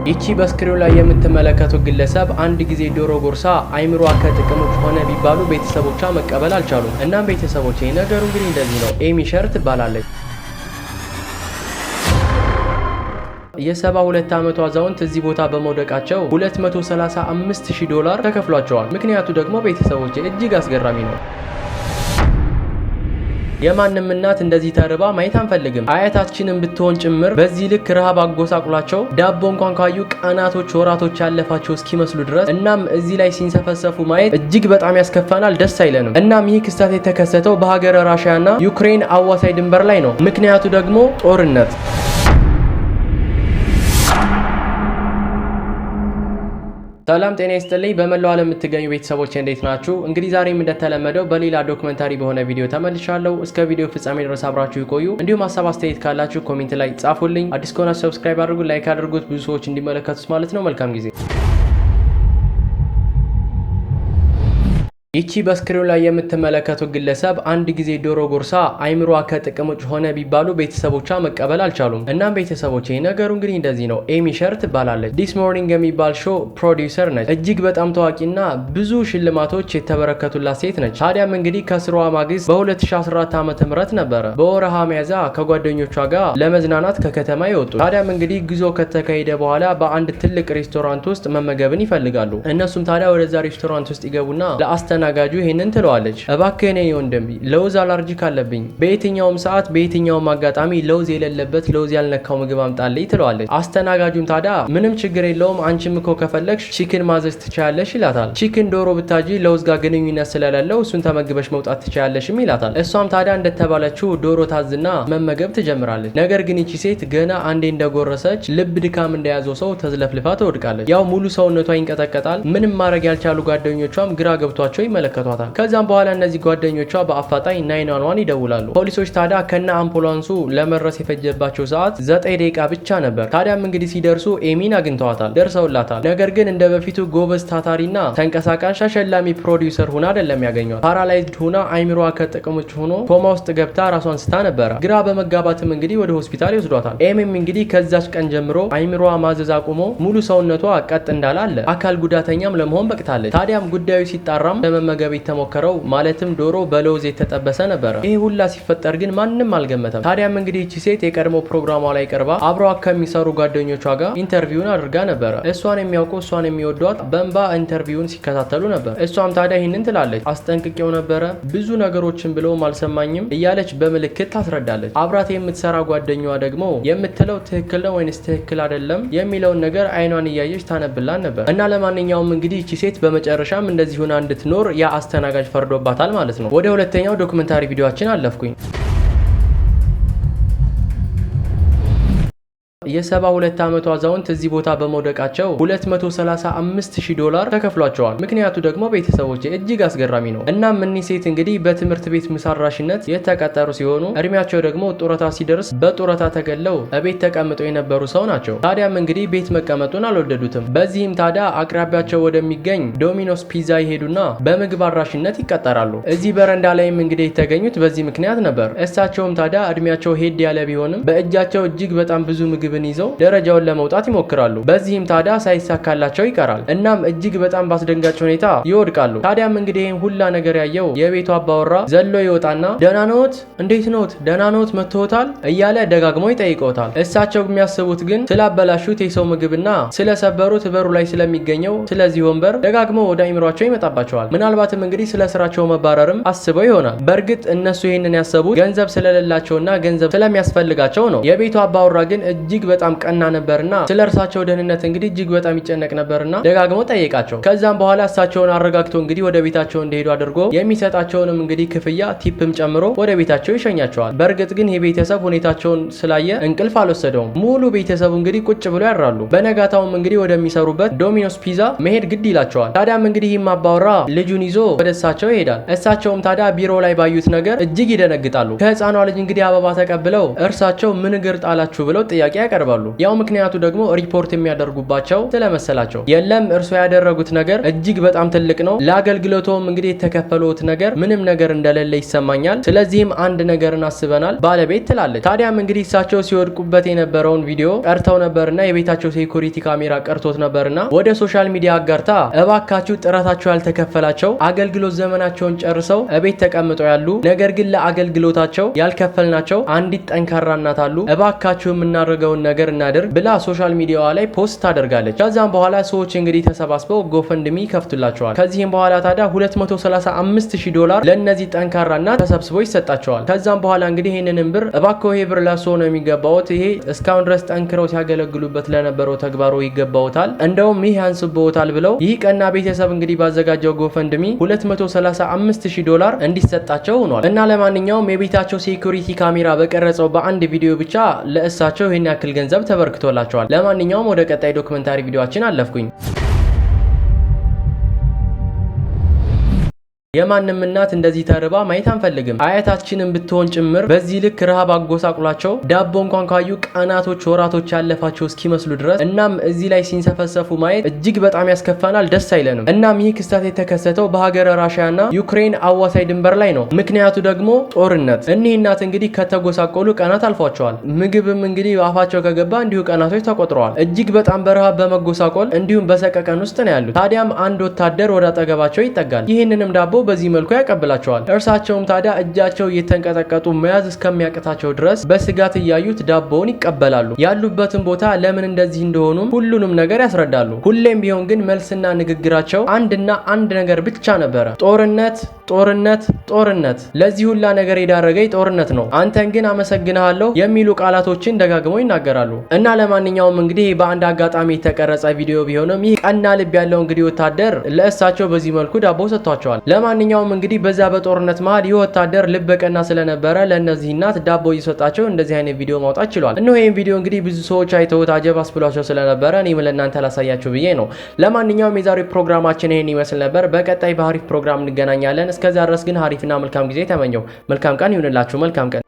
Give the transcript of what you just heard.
ይቺ በስክሪኑ ላይ የምትመለከቱት ግለሰብ አንድ ጊዜ ዶሮ ጎርሳ አይምሯ ከጥቅም ውጭ ሆነ ቢባሉ ቤተሰቦቿ መቀበል አልቻሉም። እናም ቤተሰቦቼ ነገሩ እንግዲህ እንደዚህ ነው። ኤሚ ሸር ትባላለች። የ72 ዓመቷ አዛውንት እዚህ ቦታ በመውደቃቸው $235,000 ተከፍሏቸዋል። ምክንያቱ ደግሞ ቤተሰቦቼ እጅግ አስገራሚ ነው። የማንም እናት እንደዚህ ተርባ ማየት አንፈልግም። አያታችንን ብትሆን ጭምር በዚህ ልክ ረሃብ አጎሳቁሏቸው ዳቦ እንኳን ካዩ ቀናቶች ወራቶች ያለፋቸው እስኪመስሉ ድረስ እናም እዚህ ላይ ሲንሰፈሰፉ ማየት እጅግ በጣም ያስከፋናል፣ ደስ አይለንም። እናም ይህ ክስተት የተከሰተው በሀገረ ራሽያና ዩክሬን አዋሳኝ ድንበር ላይ ነው። ምክንያቱ ደግሞ ጦርነት። ሰላም ጤና ይስጥልኝ። በመላው ዓለም የምትገኙ ቤተሰቦች እንዴት ናችሁ? እንግዲህ ዛሬም እንደተለመደው በሌላ ዶክመንታሪ በሆነ ቪዲዮ ተመልሻለሁ። እስከ ቪዲዮ ፍጻሜ ድረስ አብራችሁ ይቆዩ። እንዲሁም ሀሳብ አስተያየት ካላችሁ ኮሜንት ላይ ጻፉልኝ። አዲስ ከሆናችሁ ሰብስክራይብ አድርጉ፣ ላይክ አድርጉት፣ ብዙ ሰዎች እንዲመለከቱት ማለት ነው። መልካም ጊዜ። ይቺ በስክሪኑ ላይ የምትመለከቱት ግለሰብ አንድ ጊዜ ዶሮ ጎርሳ አይምሯ ከጥቅም ውጭ ሆነ ቢባሉ ቤተሰቦቿ መቀበል አልቻሉም። እናም ቤተሰቦቼ ነገሩ እንግዲህ እንደዚህ ነው። ኤሚ ሸር ትባላለች። ዲስ ሞርኒንግ የሚባል ሾው ፕሮዲውሰር ነች። እጅግ በጣም ታዋቂና ብዙ ሽልማቶች የተበረከቱላት ሴት ነች። ታዲያም እንግዲህ ከስሯ ማግስት በ2014 ዓ.ም ነበረ በወረሃ ሚያዝያ ከጓደኞቿ ጋር ለመዝናናት ከከተማ ይወጡ። ታዲያም እንግዲህ ጉዞ ከተካሄደ በኋላ በአንድ ትልቅ ሬስቶራንት ውስጥ መመገብን ይፈልጋሉ። እነሱም ታዲያ ወደዛ ሬስቶራንት ውስጥ ይገቡና ለአስተናጋጁ ይሄንን ትለዋለች። እባክህ እኔ ወንድም ለውዝ አለርጂክ አለብኝ፣ በየትኛውም ሰዓት በየትኛውም አጋጣሚ ለውዝ የሌለበት ለውዝ ያልነካው ምግብ አምጣልኝ ትለዋለች። አስተናጋጁም ታዲያ ምንም ችግር የለውም አንቺም እኮ ከፈለግሽ ቺክን ማዘዝ ትችያለሽ ይላታል። ቺክን ዶሮ ብታጂ ለውዝ ጋር ግንኙነት ስለሌለው እሱን ተመግበሽ መውጣት ትችያለሽም ይላታል። እሷም ታዲያ እንደተባለችው ዶሮ ታዝና መመገብ ትጀምራለች። ነገር ግን ይቺ ሴት ገና አንዴ እንደጎረሰች ልብ ድካም እንደያዘው ሰው ተዝለፍልፋ ትወድቃለች። ያው ሙሉ ሰውነቷ ይንቀጠቀጣል። ምንም ማድረግ ያልቻሉ ጓደኞቿም ግራ ገብቷቸው ይመለከቷታል። ከዛም በኋላ እነዚህ ጓደኞቿ በአፋጣኝ 911 ይደውላሉ። ፖሊሶች ታዲያ ከነ አምቡላንሱ ለመድረስ የፈጀባቸው ሰዓት 9 ደቂቃ ብቻ ነበር። ታዲያም እንግዲህ ሲደርሱ ኤሚን አግኝተዋታል፣ ደርሰውላታል። ነገር ግን እንደ በፊቱ ጎበዝ ታታሪና ተንቀሳቃሽ አሸላሚ ፕሮዲውሰር ሁና አይደለም ያገኟት። ፓራላይዝድ ሁና አይምሮዋ ከጥቅም ውጭ ሆኖ ኮማ ውስጥ ገብታ ራሷን ስታ ነበረ። ግራ በመጋባትም እንግዲህ ወደ ሆስፒታል ይወስዷታል። ኤሚም እንግዲህ ከዛች ቀን ጀምሮ አይምሮዋ ማዘዝ አቁሞ ሙሉ ሰውነቷ ቀጥ እንዳለ አለ። አካል ጉዳተኛም ለመሆን በቅታለች። ታዲያም ጉዳዩ ሲጣራም ለመመገብ የተሞከረው ማለትም ዶሮ በለውዝ የተጠበሰ ነበረ። ይሄ ሁላ ሲፈጠር ግን ማንም አልገመተም። ታዲያም እንግዲህ እቺ ሴት የቀድሞ ፕሮግራሟ ላይ ቀርባ አብረዋ ከሚሰሩ ጓደኞቿ ጋር ኢንተርቪውን አድርጋ ነበረ። እሷን የሚያውቁ እሷን የሚወዷት በእንባ ኢንተርቪውን ሲከታተሉ ነበር። እሷም ታዲያ ይህንን ትላለች። አስጠንቅቄው ነበረ ብዙ ነገሮችን ብለውም አልሰማኝም እያለች በምልክት ታስረዳለች። አብራት የምትሰራ ጓደኛዋ ደግሞ የምትለው ትክክል ነው ወይንስ ትክክል አይደለም የሚለውን ነገር አይኗን እያየች ታነብላን ነበር። እና ለማንኛውም እንግዲህ እቺ ሴት በመጨረሻም እንደዚህ ሆና እንድትኖር አስተናጋጅ ፈርዶባታል ማለት ነው። ወደ ሁለተኛው ዶክመንታሪ ቪዲዮአችን አለፍኩኝ። የ72 ዓመቷ አዛውንት እዚህ ቦታ በመውደቃቸው $235,000 ተከፍሏቸዋል። ምክንያቱ ደግሞ ቤተሰቦቼ እጅግ አስገራሚ ነው። እናም እኒህ ሴት እንግዲህ በትምህርት ቤት ምሳራሽነት የተቀጠሩ ሲሆኑ እድሜያቸው ደግሞ ጡረታ ሲደርስ በጡረታ ተገለው ቤት ተቀምጠው የነበሩ ሰው ናቸው። ታዲያም እንግዲህ ቤት መቀመጡን አልወደዱትም። በዚህም ታዲያ አቅራቢያቸው ወደሚገኝ ዶሚኖስ ፒዛ ይሄዱና በምግብ አራሽነት ይቀጠራሉ። እዚህ በረንዳ ላይም እንግዲህ የተገኙት በዚህ ምክንያት ነበር። እሳቸውም ታዲያ እድሜያቸው ሄድ ያለ ቢሆንም በእጃቸው እጅግ በጣም ብዙ ምግብ ይዘው ደረጃውን ለመውጣት ይሞክራሉ። በዚህም ታዲያ ሳይሳካላቸው ይቀራል። እናም እጅግ በጣም ባስደንጋጭ ሁኔታ ይወድቃሉ። ታዲያም እንግዲህ ይህን ሁላ ነገር ያየው የቤቱ አባወራ ዘሎ ይወጣና ደህና ነዎት? እንዴት ነዎት? ደህና ነዎት? መጥተውታል? እያለ ደጋግሞ ይጠይቀውታል። እሳቸው የሚያስቡት ግን ስላበላሹት የሰው ምግብና ስለሰበሩት በሩ ላይ ስለሚገኘው ስለዚህ ወንበር ደጋግሞ ወደ አይምሯቸው ይመጣባቸዋል። ምናልባትም እንግዲህ ስለ ስራቸው መባረርም አስበው ይሆናል። በእርግጥ እነሱ ይህንን ያሰቡት ገንዘብ ስለሌላቸውና ገንዘብ ስለሚያስፈልጋቸው ነው። የቤቱ አባወራ ግን እጅግ በጣም ቀና ነበርና ስለ እርሳቸው ደህንነት እንግዲህ እጅግ በጣም ይጨነቅ ነበርና ደጋግሞ ጠየቃቸው። ከዛም በኋላ እሳቸውን አረጋግቶ እንግዲህ ወደ ቤታቸው እንደሄዱ አድርጎ የሚሰጣቸውንም እንግዲህ ክፍያ ቲፕም ጨምሮ ወደ ቤታቸው ይሸኛቸዋል። በእርግጥ ግን የቤተሰብ ሁኔታቸውን ስላየ እንቅልፍ አልወሰደውም። ሙሉ ቤተሰቡ እንግዲህ ቁጭ ብሎ ያድራሉ። በነጋታውም እንግዲህ ወደሚሰሩበት ዶሚኖስ ፒዛ መሄድ ግድ ይላቸዋል። ታዲያም እንግዲህ ይህም አባወራ ልጁን ይዞ ወደ እሳቸው ይሄዳል። እሳቸውም ታዲያ ቢሮ ላይ ባዩት ነገር እጅግ ይደነግጣሉ። ከህፃኗ ልጅ እንግዲህ አበባ ተቀብለው እርሳቸው ምን እግር ጣላችሁ ብለው ጥያቄ ያቀርባሉ። ያው ምክንያቱ ደግሞ ሪፖርት የሚያደርጉባቸው ስለመሰላቸው። የለም እርሶ ያደረጉት ነገር እጅግ በጣም ትልቅ ነው፣ ለአገልግሎቶም እንግዲህ የተከፈሉት ነገር ምንም ነገር እንደሌለ ይሰማኛል። ስለዚህም አንድ ነገርን አስበናል ባለቤት ትላለች። ታዲያም እንግዲህ እሳቸው ሲወድቁበት የነበረውን ቪዲዮ ቀርተው ነበርና የቤታቸው ሴኩሪቲ ካሜራ ቀርቶት ነበርና ወደ ሶሻል ሚዲያ አጋርታ እባካችሁ ጥረታቸው ያልተከፈላቸው አገልግሎት ዘመናቸውን ጨርሰው እቤት ተቀምጠው ያሉ ነገር ግን ለአገልግሎታቸው ያልከፈልናቸው አንዲት ጠንካራ እናት አሉ፣ እባካችሁ የምናደርገውን ነገር እናድርግ ብላ ሶሻል ሚዲያዋ ላይ ፖስት ታደርጋለች። ከዛም በኋላ ሰዎች እንግዲህ ተሰባስበው ጎፈንድሚ ይከፍቱላቸዋል። ከዚህም በኋላ ታዲያ $235,000 ለእነዚህ ጠንካራ እናት ተሰብስቦ ይሰጣቸዋል። ከዛም በኋላ እንግዲህ ይህንንም ብር እባክዎ ይሄ ብር ለእርስዎ ነው የሚገባዎት፣ ይሄ እስካሁን ድረስ ጠንክረው ሲያገለግሉበት ለነበረው ተግባሮ ይገባዎታል፣ እንደውም ይህ ያንስብዎታል ብለው ይህ ቀና ቤተሰብ እንግዲህ ባዘጋጀው ጎፈንድሚ $235,000 እንዲሰጣቸው ሆኗል። እና ለማንኛውም የቤታቸው ሴኩሪቲ ካሜራ በቀረጸው በአንድ ቪዲዮ ብቻ ለእሳቸው ይህን ያክል ገንዘብ ተበርክቶላቸዋል። ለማንኛውም ወደ ቀጣይ ዶክመንታሪ ቪዲዮአችን አለፍኩኝ። የማንም እናት እንደዚህ ተርባ ማየት አንፈልግም። አያታችንን ብትሆን ጭምር በዚህ ልክ ረሃብ አጎሳቁላቸው ዳቦ እንኳን ካዩ ቀናቶች ወራቶች ያለፋቸው እስኪመስሉ ድረስ እናም እዚህ ላይ ሲንሰፈሰፉ ማየት እጅግ በጣም ያስከፋናል፣ ደስ አይለንም። እናም ይህ ክስተት የተከሰተው በሀገረ ራሽያና ዩክሬን አዋሳኝ ድንበር ላይ ነው። ምክንያቱ ደግሞ ጦርነት። እኒህ እናት እንግዲህ ከተጎሳቆሉ ቀናት አልፏቸዋል። ምግብም እንግዲህ አፋቸው ከገባ እንዲሁ ቀናቶች ተቆጥረዋል። እጅግ በጣም በረሃብ በመጎሳቆል እንዲሁም በሰቀቀን ውስጥ ነው ያሉት። ታዲያም አንድ ወታደር ወደ አጠገባቸው ይጠጋል። ይህንንም ዳቦ በዚህ መልኩ ያቀብላቸዋል። እርሳቸውም ታዲያ እጃቸው እየተንቀጠቀጡ መያዝ እስከሚያቅታቸው ድረስ በስጋት እያዩት ዳቦውን ይቀበላሉ። ያሉበትን ቦታ ለምን እንደዚህ እንደሆኑም ሁሉንም ነገር ያስረዳሉ። ሁሌም ቢሆን ግን መልስና ንግግራቸው አንድና አንድ ነገር ብቻ ነበረ፣ ጦርነት ጦርነት ጦርነት። ለዚህ ሁላ ነገር የዳረገኝ ጦርነት ነው፣ አንተን ግን አመሰግናለሁ የሚሉ ቃላቶችን ደጋግመው ይናገራሉ። እና ለማንኛውም እንግዲህ በአንድ አጋጣሚ የተቀረጸ ቪዲዮ ቢሆንም ይህ ቀና ልብ ያለው እንግዲህ ወታደር ለእሳቸው በዚህ መልኩ ዳቦ ሰጥቷቸዋል። ለማንኛውም እንግዲህ በዛ በጦርነት መሃል ይህ ወታደር ልብ ቀና ስለነበረ ለእነዚህ እናት ዳቦ እየሰጣቸው እንደዚህ አይነት ቪዲዮ ማውጣት ችሏል። እነሆ ይህን ቪዲዮ እንግዲህ ብዙ ሰዎች አይተውት አጀብ አስብሏቸው ስለነበረ እኔም ለእናንተ ላሳያችሁ ብዬ ነው። ለማንኛውም የዛሬው ፕሮግራማችን ይሄን ይመስል ነበር። በቀጣይ በአሪፍ ፕሮግራም እንገናኛለን። እስከዛ ድረስ ግን አሪፍና መልካም ጊዜ ተመኘው። መልካም ቀን ይሁንላችሁ። መልካም ቀን